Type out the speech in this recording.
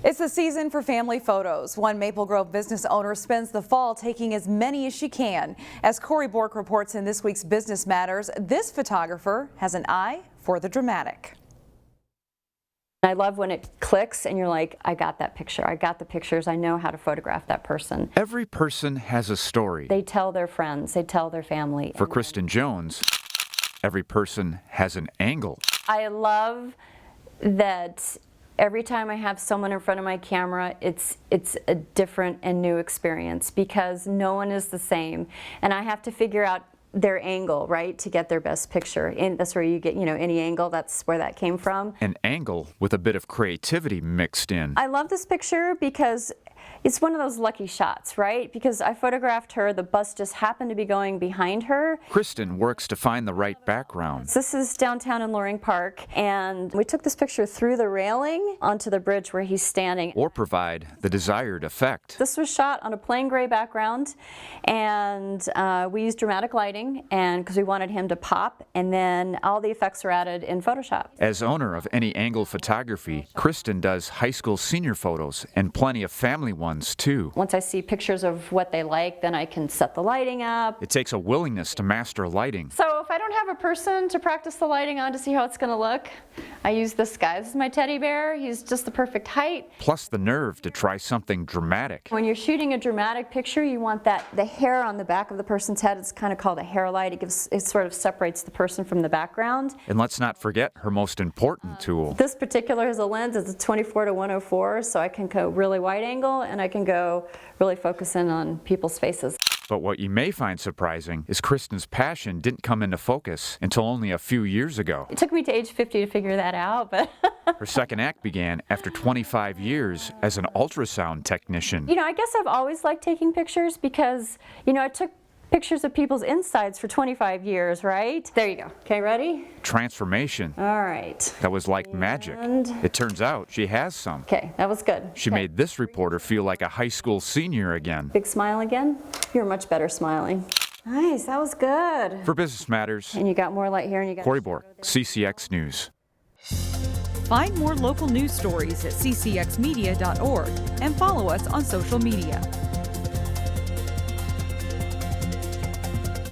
It's the season for family photos. One Maple Grove business owner spends the fall taking as many as she can. As Corey Bork reports in this week's Business Matters, this photographer has an eye for the dramatic. I love when it clicks and you're like, I got that picture, I got the pictures, I know how to photograph that person. Every person has a story. They tell their friends, they tell their family. For Kristin Jones, every person has an angle. I love that every time I have someone in front of my camera, it's a different and new experience because no one is the same. And I have to figure out their angle, right, to get their best picture. And that's where you get, any angle, that's where that came from. An angle with a bit of creativity mixed in. I love this picture because it's one of those lucky shots, right? Because I photographed her, the bus just happened to be going behind her. Kristin works to find the right background. So this is downtown in Loring Park, and we took this picture through the railing onto the bridge where he's standing. Or provide the desired effect. This was shot on a plain gray background, and we used dramatic lighting, and because we wanted him to pop, and then all the effects are added in Photoshop. As owner of Any Angle Photography, Kristin does high school senior photos and plenty of family ones too. Once I see pictures of what they like, then I can set the lighting up. It takes a willingness to master lighting. So if I don't have a person to practice the lighting on to see how it's going to look, I use this guy. This is my teddy bear. He's just the perfect height. Plus the nerve to try something dramatic. When you're shooting a dramatic picture, you want the hair on the back of the person's head. It's kind of called a hair light. It sort of separates the person from the background. And let's not forget her most important tool. This particular is a lens. It's a 24-104, so I can go really wide angle and I can go really focus in on people's faces. But what you may find surprising is Kristin's passion didn't come into focus until only a few years ago. It took me to age 50 to figure that out, but her second act began after 25 years as an ultrasound technician. I guess I've always liked taking pictures because, I took pictures of people's insides for 25 years, right? There you go. Okay, ready? Transformation. All right. That was like magic. It turns out she has some. Okay, that was good. She made this reporter feel like a high school senior again. Big smile again? You're much better smiling. Nice, that was good. For Business Matters, and you got more light here and you got Corey Bork, CCX News. Find more local news stories at ccxmedia.org and follow us on social media.